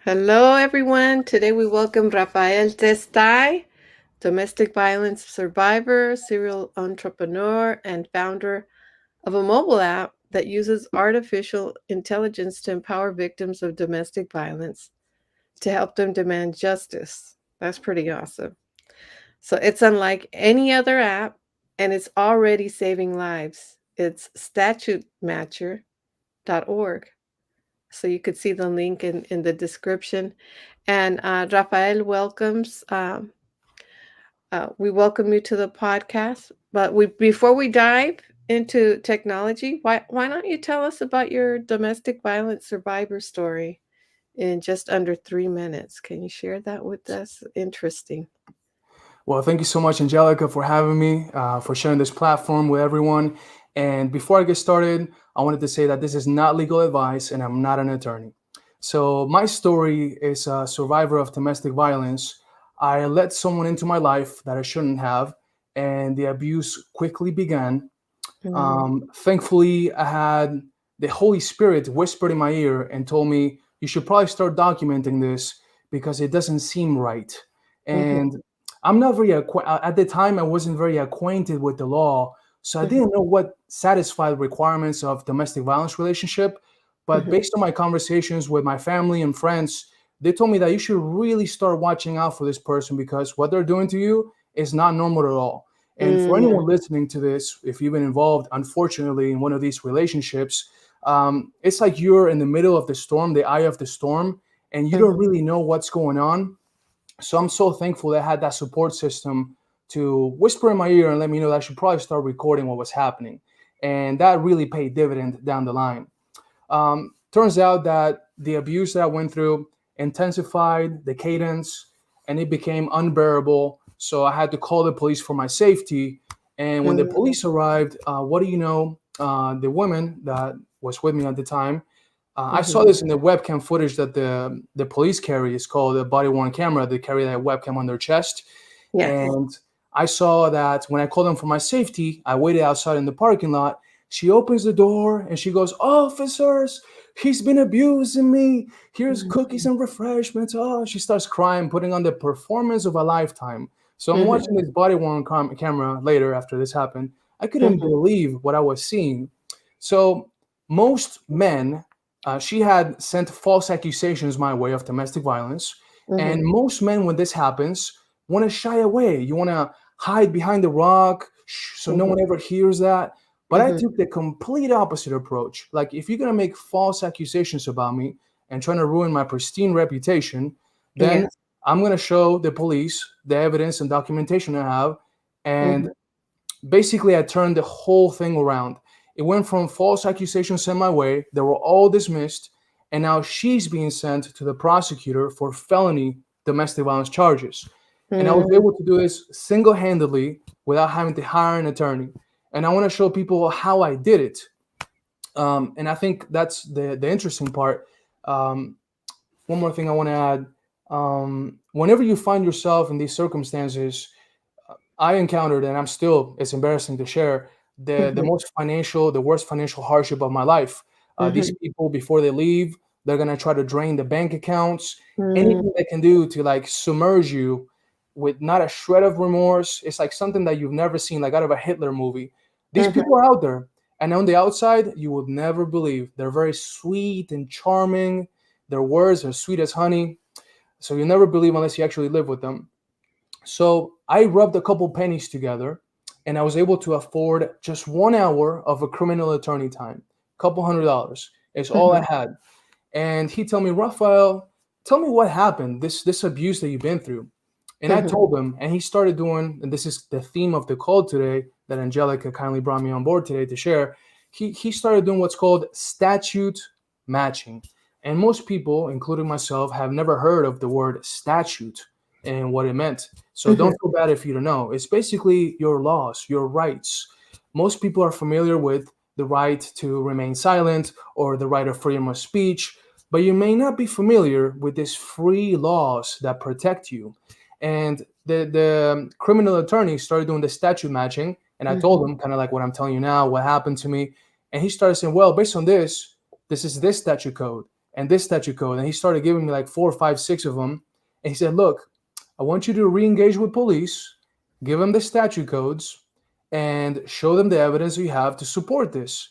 Hello, everyone. Today we welcome Rafael Testay, domestic violence survivor, serial entrepreneur, and founder of a mobile app that uses artificial intelligence to empower victims of domestic violence to help them demand justice. That's pretty awesome. So it's unlike any other app and it's already saving lives. It's statutematcher.org. So you could see the link in the description. And Rafael we welcome you to the podcast. But before we dive into technology, why don't you tell us about your domestic violence survivor story in just under 3 minutes? Can you share that with us? Interesting. Well, thank you so much, Angelica, for having me, for sharing this platform with everyone. And before I get started, I wanted to say that this is not legal advice and I'm not an attorney. So, my story is a survivor of domestic violence. I let someone into my life that I shouldn't have, and the abuse quickly began. Mm-hmm. Thankfully, I had the Holy Spirit whispered in my ear and told me, you should probably start documenting this because it doesn't seem right. Mm-hmm. And I'm not at the time, I wasn't very acquainted with the law. So I Mm-hmm. didn't know what satisfied requirements of domestic violence relationship. But Mm-hmm. based on my conversations with my family and friends, they told me that you should really start watching out for this person because what they're doing to you is not normal at all. And for Mm-hmm. anyone listening to this, if you've been involved, unfortunately, in one of these relationships, it's like you're in the middle of the storm, the eye of the storm, and you don't Mm-hmm. really know what's going on. So I'm so thankful that I had that support system to whisper in my ear and let me know that I should probably start recording what was happening. And that really paid dividend down the line. Turns out that the abuse that I went through intensified the cadence and it became unbearable. So I had to call the police for my safety. And when the Mm-hmm. police arrived, what do you know? The woman that was with me at the time, I Mm-hmm. saw this in the webcam footage that the police carry. It's called a body worn camera. They carry that webcam on their chest. Yes. And I saw that when I called them for my safety, I waited outside in the parking lot. She opens the door and she goes, "Officers, he's been abusing me. Here's cookies and refreshments." Oh, she starts crying, putting on the performance of a lifetime. So I'm Mm-hmm. watching this body worn camera later after this happened. I couldn't Mm-hmm. believe what I was seeing. So most men, she had sent false accusations my way of domestic violence. And Mm-hmm. most men, when this happens, want to shy away. You want to hide behind the rock so no Mm-hmm. one ever hears that. But I Mm-hmm. took the complete opposite approach. Like, if you're going to make false accusations about me and trying to ruin my pristine reputation, then Yes. I'm going to show the police the evidence and documentation I have. And Mm-hmm. basically, I turned the whole thing around. It went from false accusations sent my way, they were all dismissed, and now she's being sent to the prosecutor for felony domestic violence charges. And I was Mm-hmm. able to do this single handedly without having to hire an attorney. And I want to show people how I did it. And I think that's the interesting part. Um, One more thing I want to add. Whenever you find yourself in these circumstances, I encountered, and I'm still, it's embarrassing to share, the worst financial hardship of my life. These Mhm. people, before they leave, they're gonna try to drain the bank accounts, Mm, anything they can do to like submerge you with not a shred of remorse. It's like something that you've never seen, like out of a Hitler movie. These mhm, people are out there, and on the outside, you would never believe. They're very sweet and charming. Their words are sweet as honey, so you never believe unless you actually live with them. So I rubbed a couple pennies together and I was able to afford just 1 hour of a criminal attorney time. Couple $100 is all I mhm, had. And he told me, Raphael, tell me what happened, this abuse that you've been through. And I mhm, told him, and he started doing, and this is the theme of the call today that Angelica kindly brought me on board today to share. He started doing what's called statute matching. And most people, including myself, have never heard of the word statute and what it meant. So mhm, don't feel bad if you don't know. It's basically your laws, your rights. Most people are familiar with the right to remain silent or the right of freedom of speech, but you may not be familiar with these free laws that protect you. And the criminal attorney started doing the statute matching, and I told mhm, him kind of like what I'm telling you now, what happened to me, and he started saying, "Well, based on this, this is this statute code, and this statute code. And he started giving me like four, five, six of them. And he said, look, I want you to re-engage with police, give them the statute codes, and show them the evidence you have to support this.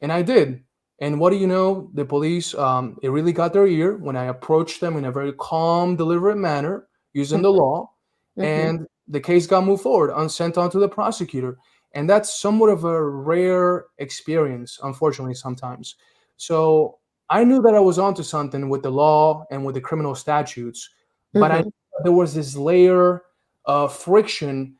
And I did. And what do you know? The police, it really got their ear when I approached them in a very calm, deliberate manner using the law. Mm-hmm. And the case got moved forward and sent on to the prosecutor. And that's somewhat of a rare experience, unfortunately, sometimes. So I knew that I was onto something with the law and with the criminal statutes, but I Mm-hmm. knew that there was this layer of friction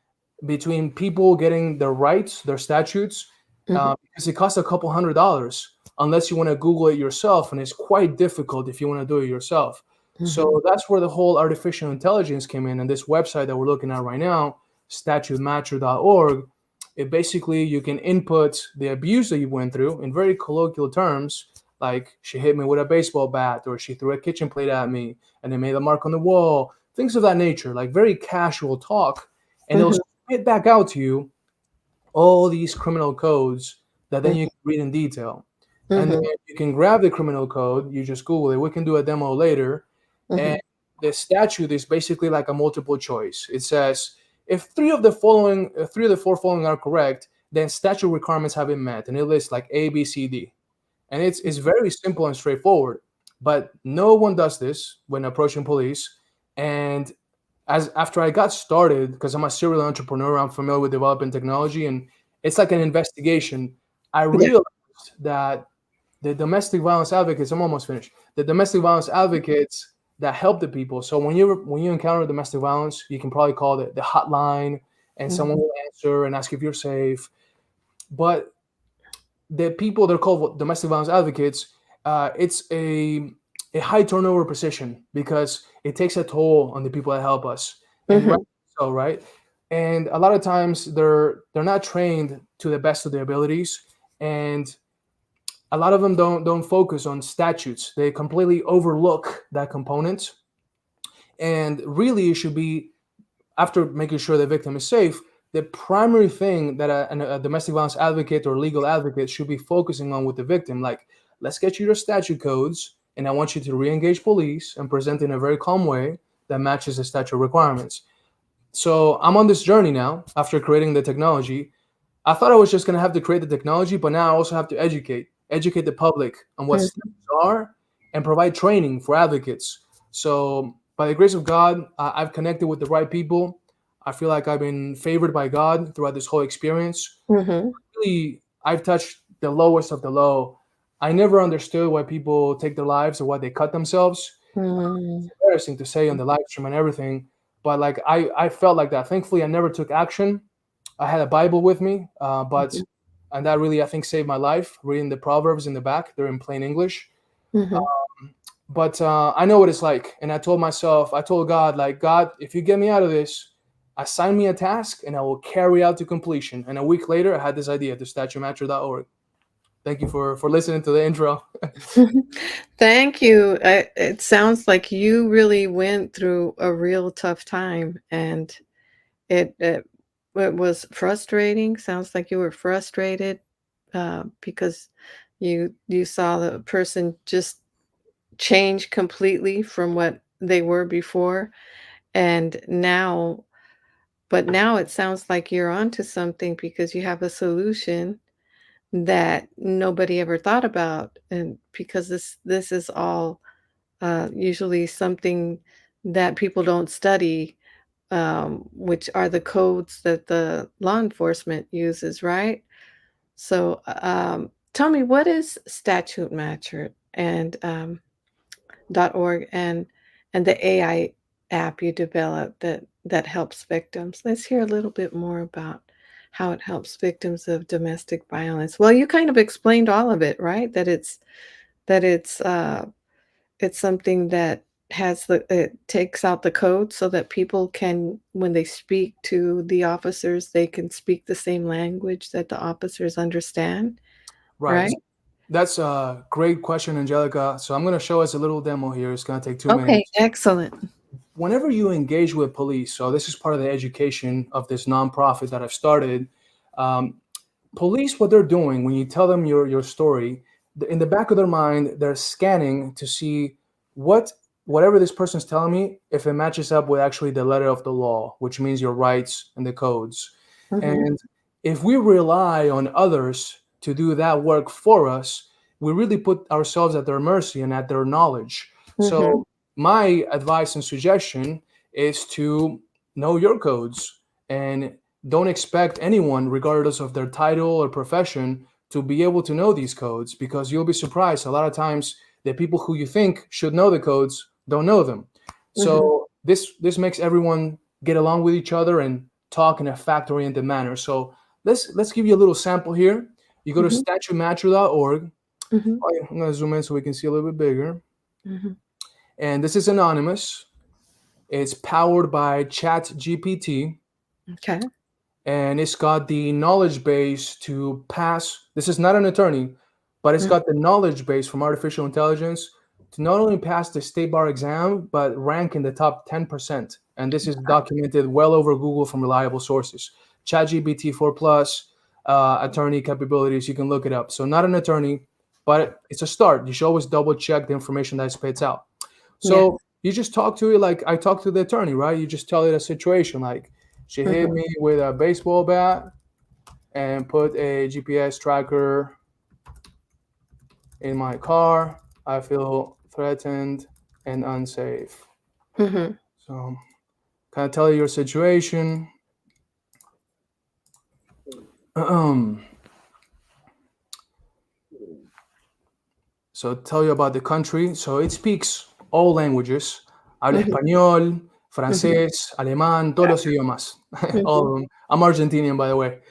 between people getting their rights, their statutes, Mm-hmm. because it costs a couple $100 unless you want to Google it yourself, and it's quite difficult if you want to do it yourself. Mm-hmm. So that's where the whole artificial intelligence came in, and this website that we're looking at right now, statutematcher.org, it basically you can input the abuse that you went through in very colloquial terms, like she hit me with a baseball bat, or she threw a kitchen plate at me and it made a mark on the wall, things of that nature, like very casual talk, and it'll Mm-hmm. spit back out to you all these criminal codes that then Mm-hmm. you can read in detail. And then Mm-hmm. you can grab the criminal code, you just Google it. We can do a demo later. And Mm-hmm. the statute is basically like a multiple choice. It says if three of the four following are correct, then statute requirements have been met. And it lists like A, B, C, D. And it's very simple and straightforward. But no one does this when approaching police. And as after I got started, because I'm a serial entrepreneur, I'm familiar with developing technology, and it's like an investigation. I Yeah. realized that the domestic violence advocates, I'm almost finished. The domestic violence advocates that help the people. So when you encounter domestic violence, you can probably call the hotline, and someone Mm-hmm. will answer and ask if you're safe. But the people that are called domestic violence advocates, it's a high turnover position because it takes a toll on the people that help us, and Mm-hmm. right, so right, and a lot of times they're not trained to the best of their abilities, and a lot of them don't focus on statutes. They completely overlook that component, and really it should be, after making sure the victim is safe, the primary thing that a domestic violence advocate or legal advocate should be focusing on with the victim. Like, let's get you your statute codes, and I want you to re-engage police and present in a very calm way that matches the statute requirements. So I'm on this journey now after creating the technology. I thought I was just going to have to create the technology, but now I also have to educate the public on what Mm-hmm. statutes are and provide training for advocates. So by the grace of God, I've connected with the right people. I feel like I've been favored by God throughout this whole experience. Mm-hmm. Really, I've touched the lowest of the low. I never understood why people take their lives or why they cut themselves. Mm-hmm. It's embarrassing to say on the live stream and everything, but like I felt like that. Thankfully, I never took action. I had a Bible with me, but and that really I think saved my life. Reading the Proverbs in the back, they're in plain English. Mm-hmm. But I know what it's like, and I told God, like, God, if you get me out of this, assign me a task, and I will carry out to completion. And a week later, I had this idea to statuematcher.org. Thank you for listening to the intro. Thank you. It sounds like you really went through a real tough time, and it it, it was frustrating. Sounds like you were frustrated because you saw the person just change completely from what they were before, and now it sounds like you're onto something because you have a solution that nobody ever thought about, and because this is all usually something that people don't study, which are the codes that the law enforcement uses, right? So, tell me, what is Statute Matcher and .org and the AI app you developed that helps victims? Let's hear a little bit more about how it helps victims of domestic violence. Well, you kind of explained all of it, right? That it's something that has it takes out the code so that people can, when they speak to the officers, they can speak the same language that the officers understand, Right. right? That's a great question, Angelica. So I'm going to show us a little demo here. It's going to take 2 minutes. Okay, excellent. Whenever you engage with police, so this is part of the education of this nonprofit that I've started. Um, Police, what they're doing when you tell them your story, in the back of their mind, they're scanning to see what whatever this person's telling me, if it matches up with actually the letter of the law, which means your rights and the codes. Mhm. And if we rely on others to do that work for us, we really put ourselves at their mercy and at their knowledge. Mhm. So my advice and suggestion is to know your codes and don't expect anyone, regardless of their title or profession, to be able to know these codes, because you'll be surprised a lot of times the people who you think should know the codes don't know them. Mhm. So this makes everyone get along with each other and talk in a fact-oriented manner. So let's give you a little sample here. You go to Mhm. statumatcher.org. Mhm. Oh, yeah, I'm gonna zoom in so we can see a little bit bigger. Mhm. And this is anonymous. It's powered by ChatGPT, Okay. and it's got the knowledge base to pass. This is not an attorney, but it's Mhm. got the knowledge base from artificial intelligence to not only pass the state bar exam, but rank in the top 10%. And this is documented well over Google from reliable sources. ChatGPT 4 Plus, attorney capabilities, you can look it up. So, not an attorney, but it's a start. You should always double check the information that it spits out. Yeah. So, you just talk to it like I talk to the attorney, right? You just tell it a situation like, she hit Mhm. me with a baseball bat and put a GPS tracker in my car. I feel threatened and unsafe. Mhm. So, kind of tell you your situation. Um, so, tell you about the country. So, it speaks all languages. Habla Mhm. español, Mhm. francés, alemán, todos los idiomas. All Mhm. of them. I'm Argentinian, by the way.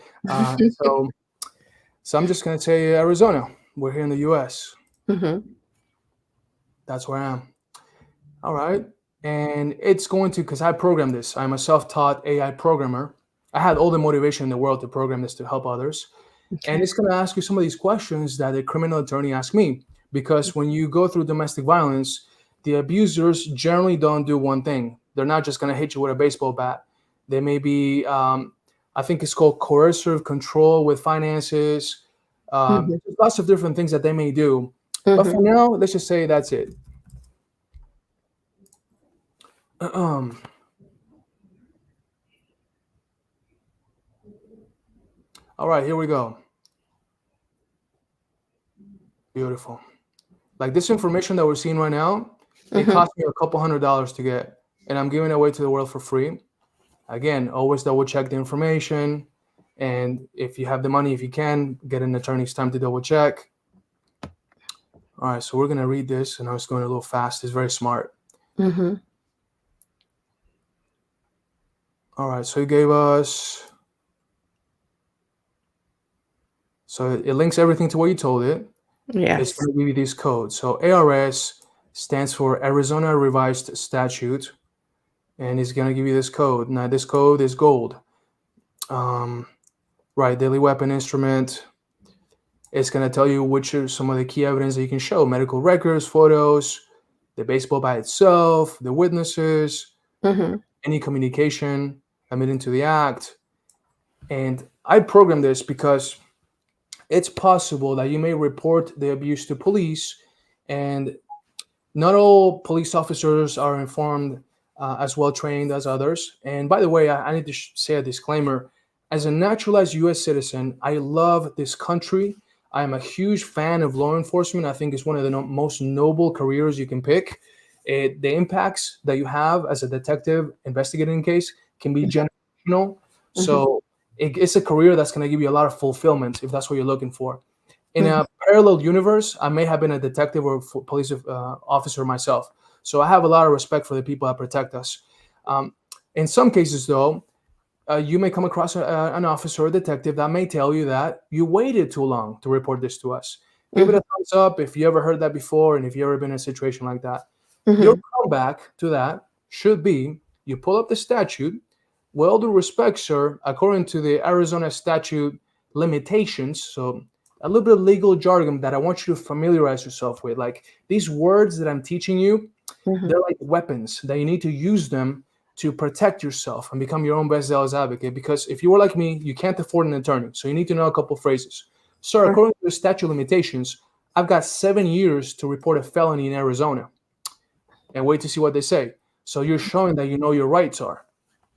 So I'm just going to say Arizona. We're here in the US. Mhm. That's where I am. All right. And it's going to, because I programmed this, I'm a self taught AI programmer. I had all the motivation in the world to program this to help others. And Okay. it's going to ask you some of these questions that a criminal attorney asked me. Because when you go through domestic violence, the abusers generally don't do one thing. They're not just going to hit you with a baseball bat. They may be, I think it's called coercive control with finances, Mhm. lots of different things that they may do. But for Mhm. now, let's just say that's it. Um, all right, here we go. Beautiful. Like this information that we're seeing right now, it Mhm. cost me a couple $100s to get, and I'm giving it away to the world for free. Again, always double check the information. And if you have the money, if you can, get an attorney's time to double check. All right, so we're going to read this, and I was going a little fast. It's very smart. Mhm. All right, so he gave us, so it links everything to what you told it. It's Yes. going to give you these codes. So ARS stands for Arizona Revised Statute, and it's going to give you this code. Now, this code is gold. Um, right, deadly weapon instrument. It's going to tell you which are some of the key evidence that you can show: medical records, photos, the baseball bat itself, the witnesses, Mhm. any communication admitting to the act. And I programmed this because it's possible that you may report the abuse to police, and not all police officers are informed as well trained as others. And by the way, I need to say a disclaimer. As a naturalized US citizen, I love this country. I am a huge fan of law enforcement. I think it's one of the most noble careers you can pick. The impacts that you have as a detective investigating a case can be generational. Mhm. So it's a career that's going to give you a lot of fulfillment if that's what you're looking for. In Mhm. a parallel universe, I may have been a detective or police officer myself. So I have a lot of respect for the people that protect us. Um, in some cases, though, you may come across an officer or detective that may tell you that you waited too long to report this to us. Give it Mhm. a thumbs up if you ever heard that before and if you ever been in a situation like that. Your Mhm. comeback to that should be you pull up the statute. Well, due respect, sir, according to the Arizona statute limitations, so a little bit of legal jargon that I want you to familiarize yourself with. Like these words that I'm teaching you, Mhm. they're like weapons that you need to use them to protect yourself and become your own best zealous advocate. Because if you were like me, you can't afford an attorney. So you need to know a couple phrases. Sir, Sure. according to the statute of limitations, I've got 7 years to report a felony in Arizona and wait to see what they say. So you're showing that you know your rights are.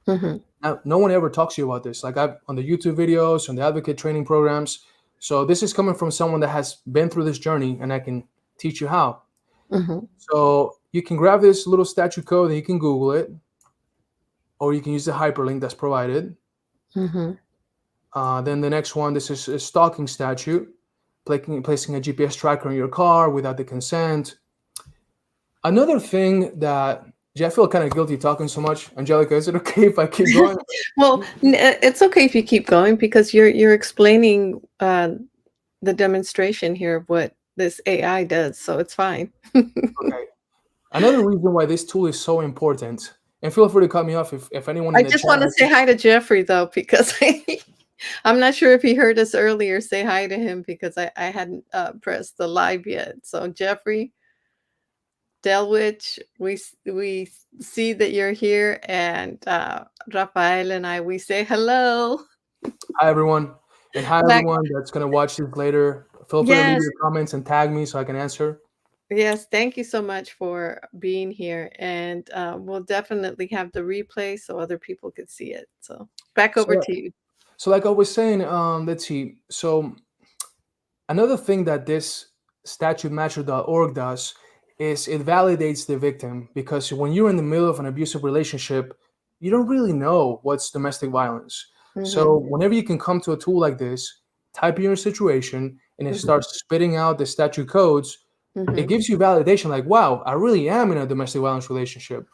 Mhm. Now, no one ever talks to you about this. Like I've on the YouTube videos, on the advocate training programs. So this is coming from someone that has been through this journey, and I can teach you how. Mhm. So you can grab this little statute code and you can Google it, or you can use the hyperlink that's provided. Mhm. Then the next one, this is a stalking statute, placing a GPS tracker in your car without the consent. Another thing that, I feel kind of guilty talking so much. Angelica, is it okay if I keep going? Well, it's okay if you keep going because you're explaining the demonstration here of what this AI does, so it's fine. Okay. Another reason why this tool is so important, and feel free to cut me off if anyone in I the just chat want to has. say hi to Jeffrey though, because I'm not sure if he heard us earlier. Say hi to him because I hadn't pressed the live yet. So Jeffrey Delwich, we see that you're here, and Rafael and I we say hello. Hi everyone, and hi Back, everyone that's gonna watch this later. Feel free to leave yes, your comments and tag me so I can answer. yes. Thank you so much for being here, and we'll definitely have the replay so other people could see it. So back over So, to you. so like I was saying, let's see. So another thing that this statutematcher.org does is it validates the victim because when you're in the middle of an abusive relationship, you don't really know what's domestic violence. So Mhm, whenever you can come to a tool like this, type in your situation, and it mhm, starts spitting out the statute codes, it mhm, gives you validation like, wow, I really am in a domestic violence relationship.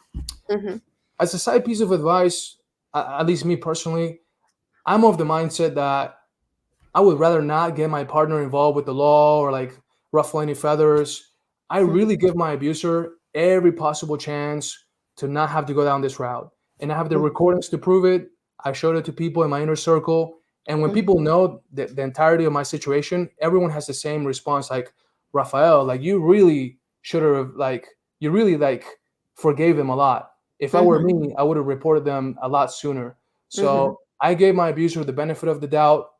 mhm, As a side piece of advice, at least me personally, I'm of the mindset that I would rather not get my partner involved with the law or like ruffle any feathers. I mhm, really give my abuser every possible chance to not have to go down this route. And I have the mhm, recordings to prove it. I showed it to people in my inner circle. And when mhm, people know the entirety of my situation, everyone has the same response like, Rafael, like you really should have, like, you really like forgave them a lot. If I were mhm, me, I would have reported them a lot sooner. mhm, So I gave my abuser the benefit of the doubt,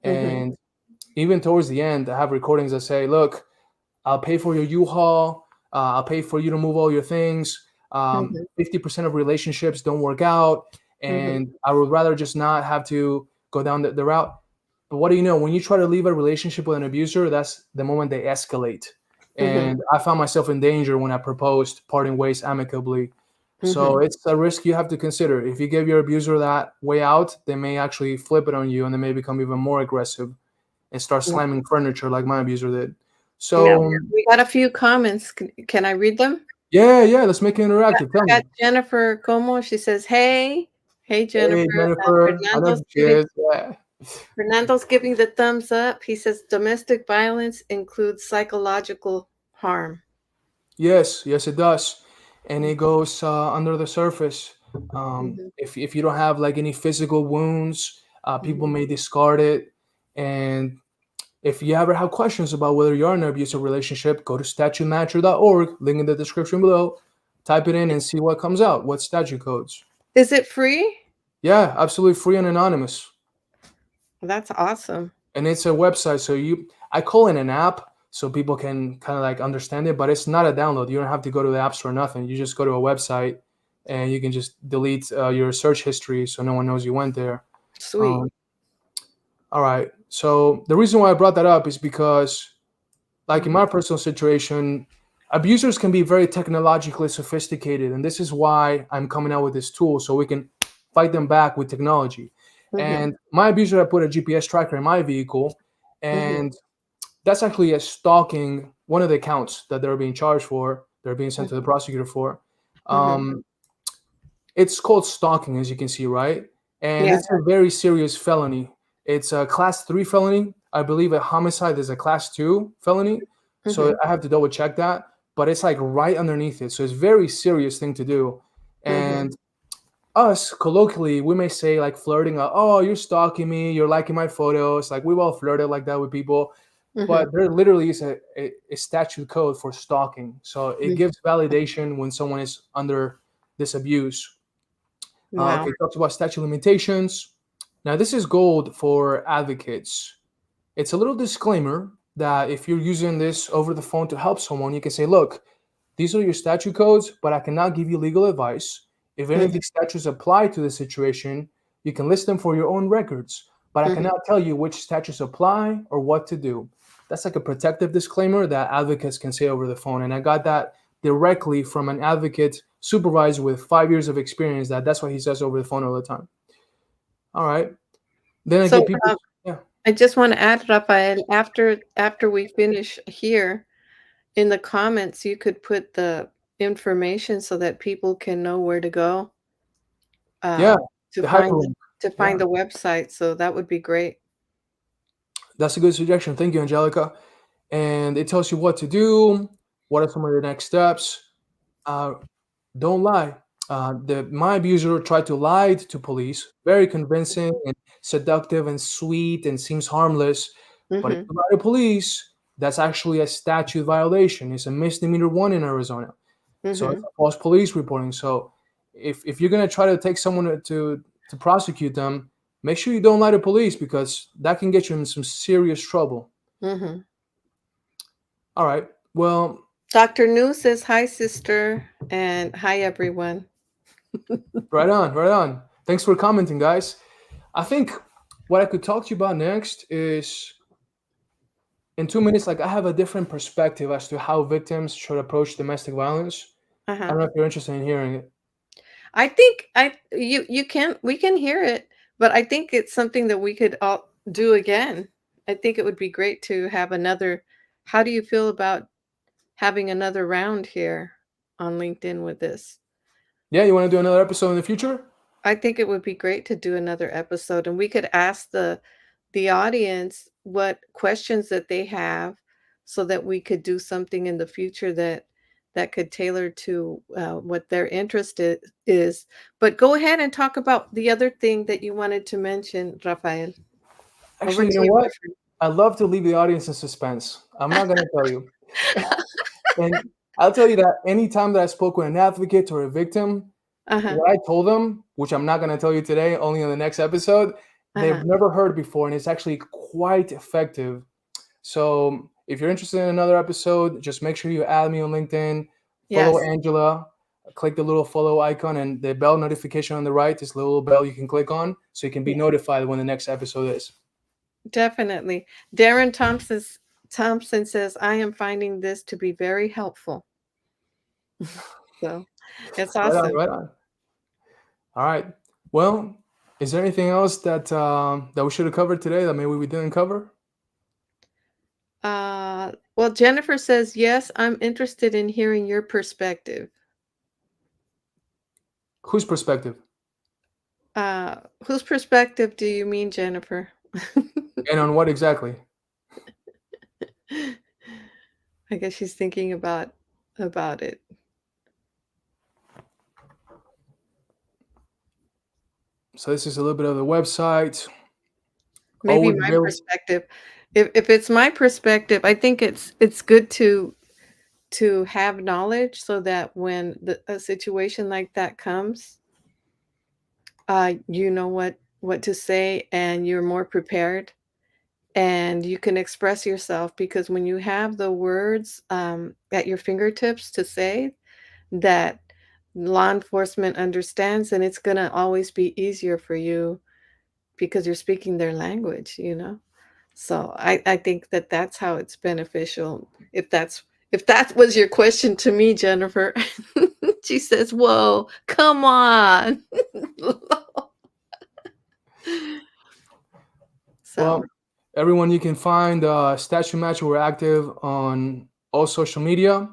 mhm, and even towards the end, I have recordings that say, look, I'll pay for your U-Haul. I'll pay for you to move all your things. mhm, 50% of relationships don't work out. mhm, And I would rather just not have to go down the route. But what do you know? When you try to leave a relationship with an abuser, that's the moment they escalate. mhm, And I found myself in danger when I proposed parting ways amicably. So mhm. it's a risk you have to consider. If you give your abuser that way out, they may actually flip it on you and they may become even more aggressive and start Mhm. slamming furniture like my abuser did. Now, So we got a few comments. Can I read them? yeah, let's make it interactive. Tell I got me. Jennifer Como. She says, "Hey, hey, Hey Jennifer." Jennifer, I know who she is. Yeah. Fernando's giving the thumbs up. He says, "Domestic violence includes psychological harm." Yes, it does, and it goes under the surface. Mhm, If you don't have like any physical wounds, people mhm, may discard it. And if you ever have questions about whether you're in an abusive relationship, go to statutematcher.org, link in the description below. Type it in and see what comes out. What statute codes? Is it free? Yeah, absolutely free and anonymous. That's awesome. And it's a website, so I call it an app so people can kind of like understand it, but it's not a download. You don't have to go to the app store or nothing. You just go to a website and you can just delete your search history so no one knows you went there. Sweet. um, all right, so the reason why I brought that up is because, like in Mhm, my personal situation, abusers can be very technologically sophisticated, and this is why I'm coming out with this tool so we can fight them back with technology. mhm, And my abuser had put a GPS tracker in my vehicle, mhm, and that's actually a stalking, one of the counts that they're being charged for, they're being sent to the mhm, prosecutor for. mhm. um, it's called stalking, as you can see, right? And Yeah. it's a very serious felony. It's a class 3 felony. I believe a homicide is a class 2 felony, so Mhm, I have to double check that, but it's like right underneath it, so it's a very serious thing to do. mhm, And us colloquially, we may say like flirting, oh, you're stalking me, you're liking my photos, like we've all flirted like that with people. mhm, But there literally is a statute code for stalking, so it mhm. gives validation when someone is under this abuse. Wow. Okay, talks about statute limitations. Now this is gold for advocates. It's a little disclaimer. that if you're using this over the phone to help someone, you can say, look, these are your statute codes, but I cannot give you legal advice. If any of Mhm, these statutes apply to the situation, you can list them for your own records, but I mhm. cannot tell you which statutes apply or what to do. That's like a protective disclaimer that advocates can say over the phone. And I got that directly from an advocate supervisor with 5 years of experience. That's what he says over the phone all the time. All right. Then I get So, people. Yeah. I just wanna add, Rafael, after we finish here, in the comments, you could put the information so that people can know where to go, Yeah. uh, to The find hyperlink. Yeah. the website, so that would be great. That's a good suggestion. Thank you, Angelica. And it tells you what to do, what are some of the next steps. Uh, don't lie. My abuser tried to lie to police, very convincing and seductive and sweet and seems harmless. But if Mhm, you lie to police, that's actually a statute violation. It's a misdemeanor one in Arizona. So it's mhm, a false police reporting. So if you're gonna try to take someone to prosecute them, make sure you don't lie to police because that can get you in some serious trouble. mhm. All right. Well, Dr. New says, "Hi, sister," and hi, everyone. right on, right on. Thanks for commenting, guys. I think what I could talk to you about next is in 2 minutes, like I have a different perspective as to how victims should approach domestic violence. I Uh-huh. don't know if you're interested in hearing it. I think I you can we can hear it, but I think it's something that we could all do again. I think it would be great to have another how do you feel about having another round here on LinkedIn with this? Yeah, you want to do another episode in the future? I think it would be great to do another episode and we could ask the audience what questions that they have so that we could do something in the future that could tailor to what their interest is. But go ahead and talk about the other thing that you wanted to mention, Rafael. Over Actually, you to know you, my what? I love to leave the audience in suspense. I'm not going to tell you. friend. And I'll tell you that anytime that I spoke with an advocate or a victim, Uh-huh. what I told them, which I'm not going to tell you today, only in the next episode, they've Uh-huh. never heard before, and it's actually quite effective. So if you're interested in another episode, just make sure you add me on LinkedIn, follow Yes. Angela, click the little follow icon, and the bell notification on the right, this little bell you can click on so you can be Yeah, notified when the next episode is. definitely. Darren Thompson says, I am finding this to be very helpful. So it's Right on, awesome. right on. All right. Well, is there anything else that we should have covered today that maybe we didn't cover? Well, Jennifer says, yes, I'm interested in hearing your perspective. Whose perspective? Whose perspective do you mean, Jennifer? And on what exactly? I guess she's thinking about it. So this is a little bit of the website. Maybe Always my available. perspective. If it's my perspective, I think it's good to have knowledge so that when a situation like that comes, you know what to say and you're more prepared and you can express yourself because when you have the words at your fingertips to say that law enforcement understands, and it's going to always be easier for you because you're speaking their language, you know? So I think that that's how it's beneficial. If that was your question to me, Jennifer, she says, "Whoa, come on." So Well, everyone, you can find Statue Match. We're active on all social media,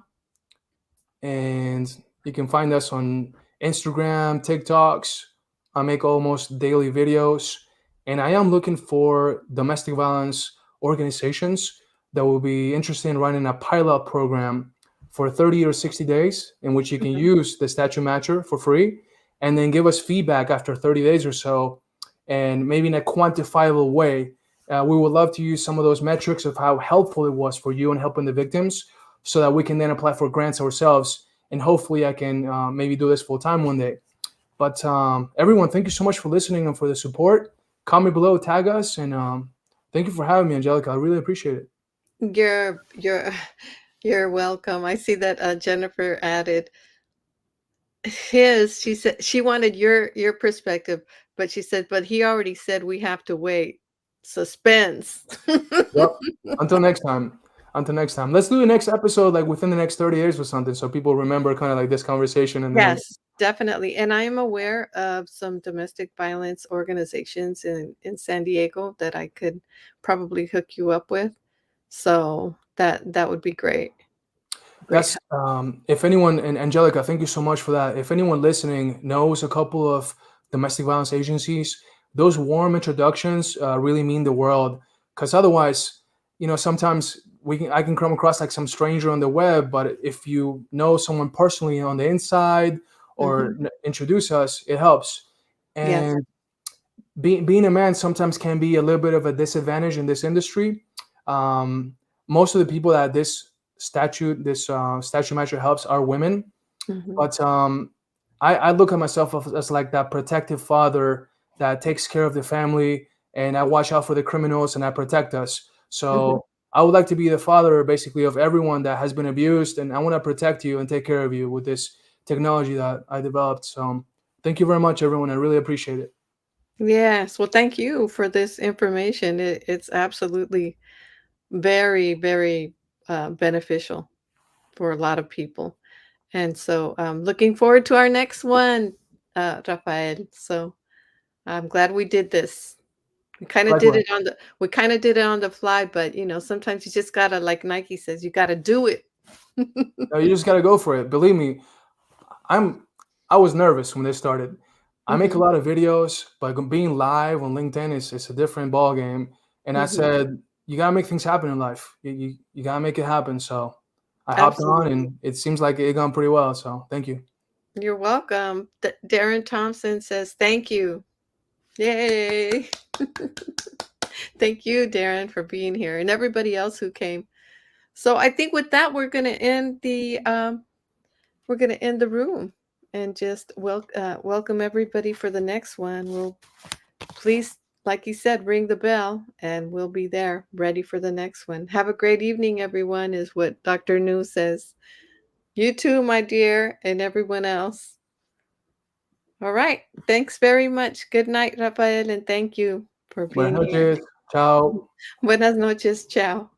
and you can find us on Instagram, TikToks. I make almost daily videos, and I am looking for domestic violence organizations that will be interested in running a pilot program for 30 or 60 days in which you can mhm, use the statue matcher for free and then give us feedback after 30 days or so and maybe in a quantifiable way. We would love to use some of those metrics of how helpful it was for you in helping the victims so that we can then apply for grants ourselves. And hopefully, I can maybe do this full time one day. But everyone, thank you so much for listening and for the support. Comment below, tag us, and thank you for having me, Angelica. I really appreciate it. You're you're welcome. I see that Jennifer added his. She said she wanted your perspective, but she said, but he already said we have to wait. Suspense. Yep. Until next time. Until next time. Let's do the next episode like within the next 30 years or something, so people remember kind of like this conversation, and then Yes, definitely. And I am aware of some domestic violence organizations in San Diego that I could probably hook you up with. So that would be great. Great. that's if anyone, and Angelica, thank you so much for that. If anyone listening knows a couple of domestic violence agencies, those warm introductions really mean the world. Because otherwise, sometimes I can come across like some stranger on the web, but if you know someone personally on the inside or Mhm. introduce us, it helps. Yes. And being a man sometimes can be a little bit of a disadvantage in this industry. Most of the people that this statute measure helps are women, Mhm. but I look at myself as like that protective father that takes care of the family, and I watch out for the criminals and I protect us. Mhm. So I would like to be the father basically of everyone that has been abused, and I want to protect you and take care of you with this technology that I developed. So thank you very much, everyone. I really appreciate it. Yes. Well, thank you for this information. It's absolutely very, very beneficial for a lot of people. And so I'm looking forward to our next one, Rafael. So I'm glad we did this. Likewise. We kind of did it on the fly, but sometimes you just gotta, like Nike says, you gotta do it. No, you just gotta go for it. Believe me, I'm I was nervous when this started. I make a Mhm, lot of videos, but being live on LinkedIn is a different ball game. And I mhm. said, you gotta make things happen in life. You gotta make it happen. So I hopped on, Absolutely. and it seems like it gone pretty well. So thank you. You're welcome. Darren Thompson says thank you. Yay. Thank you, Darren, for being here and everybody else who came. So I think with that, we're gonna end the room and just welcome everybody for the next one. We'll please, like you said, ring the bell and we'll be there ready for the next one. Have a great evening, everyone, is what Dr. New says. You too, my dear, and everyone else. All right. Thanks very much. Good night, Rafael, and thank you for Buenas being here. noches. Ciao. Buenas noches. Ciao.